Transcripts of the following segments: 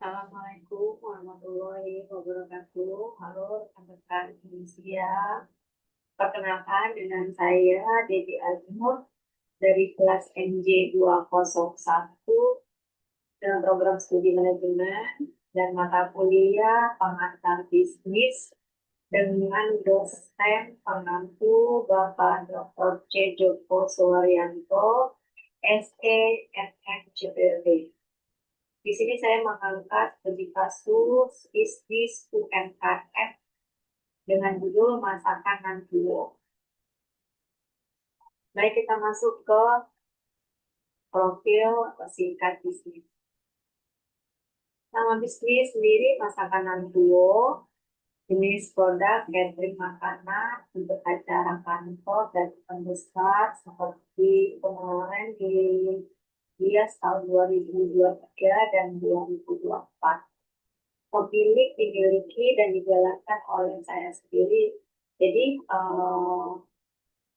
Assalamualaikum warahmatullahi wabarakatuh. Halo rekan-rekan Indonesia. Perkenalkan dengan saya Dedi Azmur dari kelas NJ 201 dengan program studi manajemen dan mata kuliah pengantar bisnis dengan dosen pengampu Bapak Dr. C. Joko Suwaryanto, SE, FNCPB. Di sini saya mengangkat studi kasus bisnis UMKM dengan judul Masakan Nantuo. Baik, kita masuk ke profil atau singkat bisnis. Nama bisnis sendiri Masakan Nantuo, jenis produk catering makanan untuk acara kantor dan event besar seperti kemarin di Gias tahun 2023 dan 2024. Pemilik dimiliki dan dijalankan oleh saya sendiri. Jadi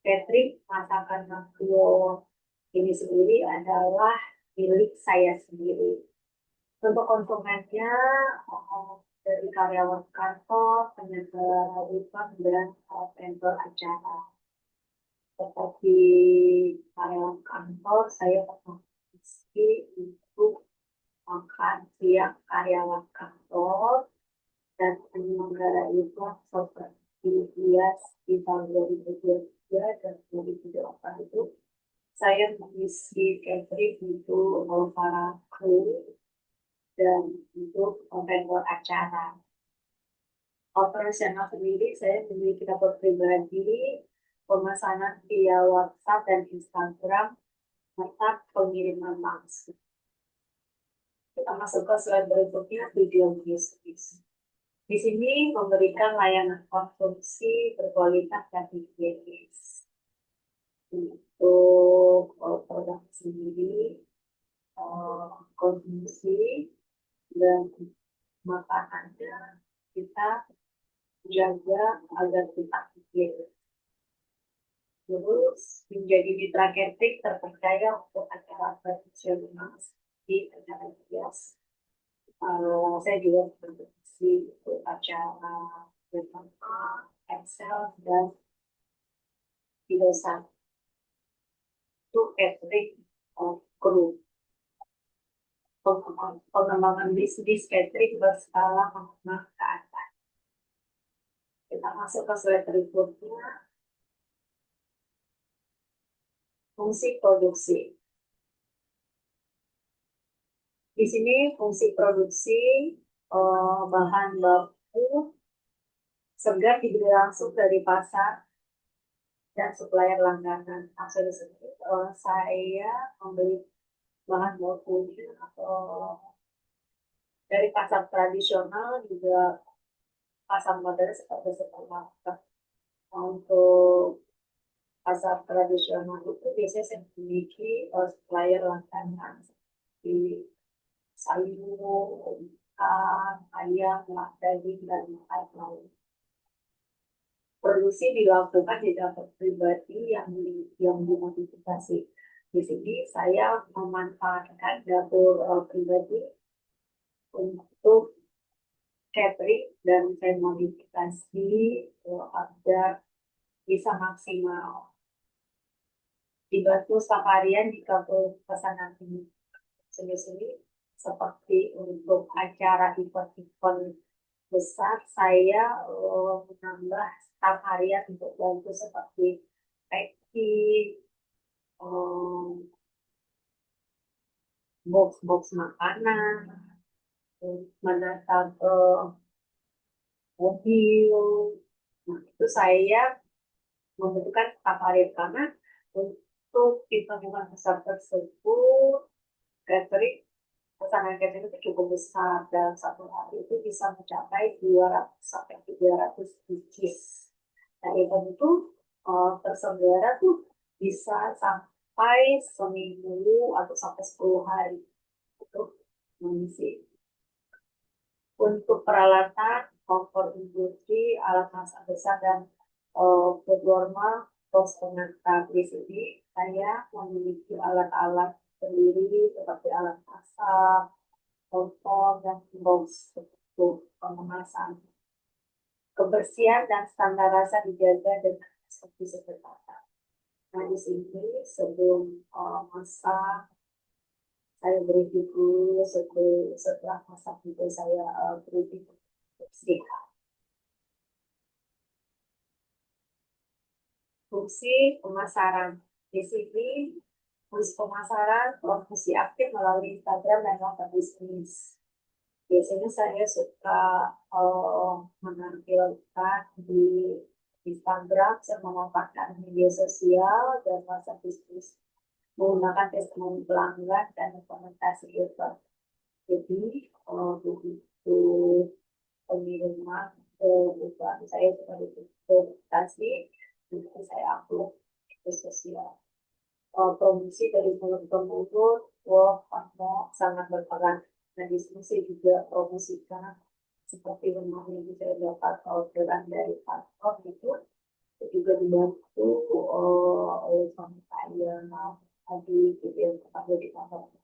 catering masakan Nantuo ini sendiri adalah milik saya sendiri. Untuk konsumennya dari karyawan kantor, penyelenggara event dan vendor acara. Seperti karyawan kantor, saya pernah untuk makan siang karyawan kantor dan penyelenggara event seperti IAS di tahun 2023 dan 2024 itu saya mengisi catering untuk para kru dan untuk vendor acara. Operasional sendiri saya memiliki dapur pribadi, pemesanan via WhatsApp dan Instagram, serta pengiriman langsung. Kita masuk ke slide berikutnya, video bisnis. Di sini memberikan layanan konsumsi berkualitas dan higienis. Untuk produk sendiri, konsumsi dan makanannya kita jaga agar kita higienis. Terus menjadi mitra catering terpercaya untuk acara tradisional di acara bias. Saya juga produksi untuk acara bersama Excel dan Pilosan untuk catering kru. Pengembangan bisnis catering berskala menengah ke atas. Kita masuk ke slide berikutnya. Fungsi produksi. Di sini fungsi produksi bahan baku segar dibeli langsung dari pasar dan supplier langganan. Maksudnya saya membeli bahan bakunya dari pasar tradisional juga pasar modern seperti supermarket. Untuk pasar tradisional itu biasanya saya memiliki supplier langganan seperti sayur, ikan, ayam, daging, dan lain-lain. Produksi dilakukan di dapur pribadi yang dimodifikasi. Di sini saya memanfaatkan dapur pribadi untuk catering dan saya modifikasi agar bisa maksimal. Dibantu staf harian jika pesanan ini sendiri seperti untuk acara event-event besar, saya menambah staf harian untuk bantu seperti packing, box-box makanan, menata mobil. Nah, itu saya membutuhkan staf harian karena untuk event-event besar tersebut, catering pesanan catering itu cukup besar. Dalam satu hari itu bisa mencapai 200 sampai 300 pieces. Nah, event itu terselenggara tuh bisa sampai seminggu atau sampai 10 hari untuk mengisi. Untuk peralatan, kompor industri, alat masak besar, dan food warmer, tos pengantar. Di sini saya memiliki alat-alat sendiri seperti alat masak, kontrol dan box untuk pengemasan. Kebersihan dan standar rasa dijaga dengan seperti seperti. Nah, di sini sebelum masak, saya beri dulu setelah masak itu saya beri sedikit. Fungsi pemasaran. Di sini fungsi pemasaran promosi aktif melalui Instagram dan WhatsApp bisnis. Biasanya saya suka menampilkan di Instagram, saya memanfaatkan media sosial dan WhatsApp bisnis menggunakan testimoni pelanggan dan dokumentasi user. Jadi, begitu pengiriman kebutuhan saya sebagai dokumentasi, nanti saya upload ke sosial. Promosi dari mulut ke mulut, sangat berperan. Nah, di sini saya juga promosikan seperti kemarin yang saya dapat orderan dari kantor itu juga dibantu oleh suami saya tadi gitu yang pertama di kantor.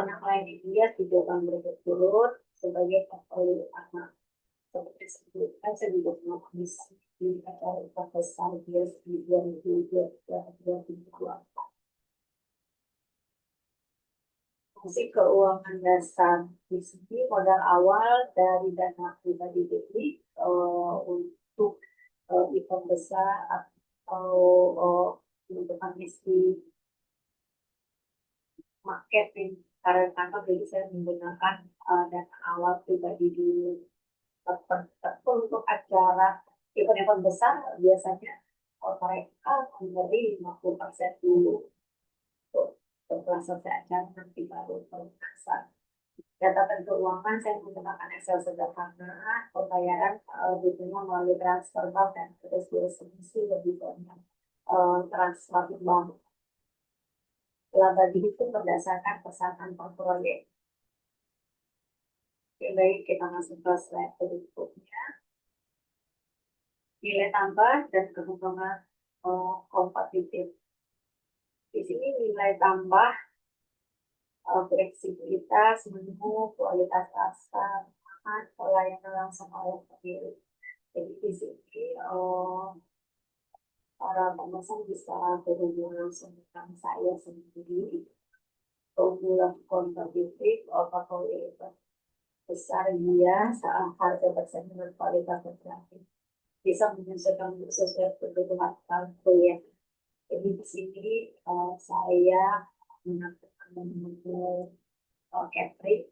Anak lain dia juga akan berturut sebagai portfolio anak. Seperti disebutkan, saya juga pernah bisa di acara besar dia di 2022. Fungsi keuangan dasar di sini modal awal dari dana pribadi jadi untuk event besar atau kebutuhan misi marketing karena kantor, jadi saya menggunakan dana awal pribadi dulu. Untuk acara event-event besar biasanya mereka memberi 50% dulu. Setelah selesai acara nanti baru pelunasan. Catatan keuangan saya menggunakan Excel sederhana, pembayaran diterima melalui transfer bank dan terus distribusi lebih banyak transfer bank. Laba dihitung berdasarkan pesanan per proyek. Oke, baik, kita masuk ke slide berikutnya. Nilai tambah dan keuntungan kompetitif. Di sini nilai tambah fleksibilitas, menu, kualitas rasa, pelayanan langsung oleh pemilik. Jadi di sini para pemesan bisa berhubungan langsung dengan saya sendiri. Keunggulan kompetitif, portfolio besar dia saat harga bersaing dengan kualitas terjangkau. Bisa menyelesaikan sesuai kebutuhan klien. Jadi di sini saya menentukan menu catering.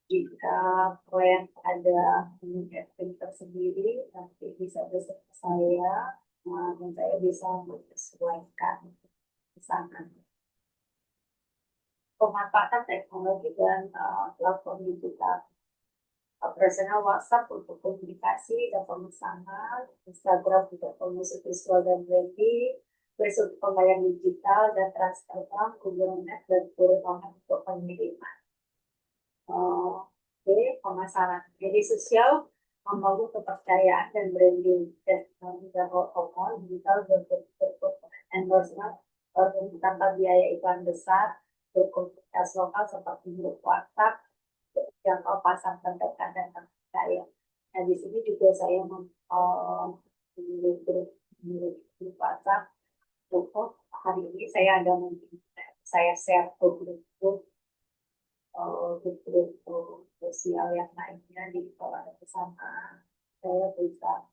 Jika klien ada menu catering tersendiri, nanti bisa bersama saya dan saya bisa menyesuaikan pesanan. Pemanfaatan teknologi dan platform digital. Operasional WhatsApp untuk komunikasi dan pemesanan, Instagram untuk promosi visual dan branding, Facebook pembayaran digital dan transfer bank, Google Maps dan Google untuk pengiriman. Pemasaran media sosial membangun kepercayaan dan branding dan protokol digital bentuk endorsement tanpa biaya iklan besar, berkomunitas lokal seperti grup WhatsApp yang pasar terdekat dan terpercaya. Nah, di sini juga saya memilih grup WhatsApp untuk hari ini saya ada mungkin saya share ke grup sosial yang lainnya di sekolah bersama. Saya bisa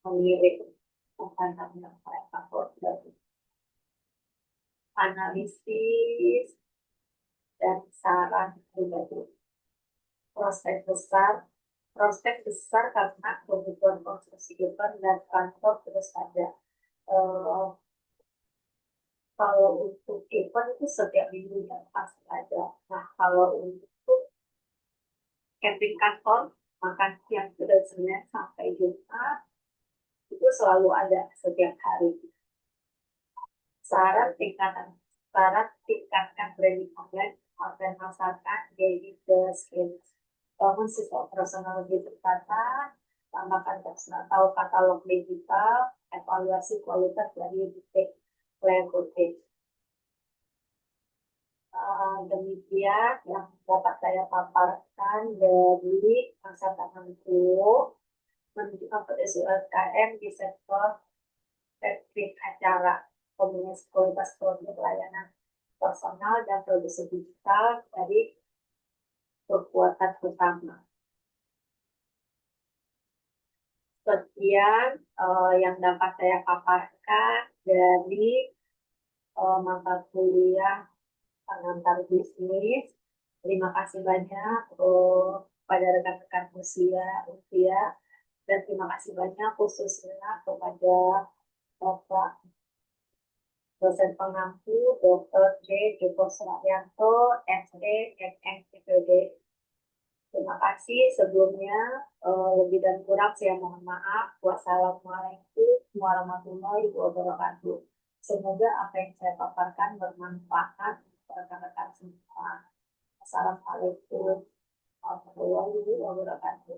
mengirim makanan yang mereka dari analisis dan saran pribadi. Prospek besar karena kebutuhan konstruksi event dan kantor terus ada. Kalau untuk event itu setiap minggu yang pasti ada. Nah, kalau untuk camping kantor, makan siang dari Senin sampai Jumat itu selalu ada setiap hari. Syarat tingkatkan branding online dan masyarakat jadi the skills. Bangun sistem operasional lebih tertata, tambahkan tahu katalog digital, evaluasi kualitas dari titik plan rutin. Demikian yang dapat saya paparkan dari masa tanganku menunjukkan potensi UMKM di sektor teknik acara, kombinasi kualitas produk pelayanan personal dan produksi digital dari perbuatan utama. Sekian yang dapat saya paparkan dari mata kuliah pengantar bisnis. Terima kasih banyak pada rekan-rekan usia dan terima kasih banyak khususnya kepada Bapak dosen pengampu Dr. J. Joko Suryanto, SD, MPD. Terima kasih sebelumnya, lebih dan kurang saya mohon maaf. Wassalamualaikum warahmatullahi wabarakatuh. Semoga apa yang saya paparkan bermanfaat untuk rekan-rekan semua. Assalamualaikum warahmatullahi wabarakatuh.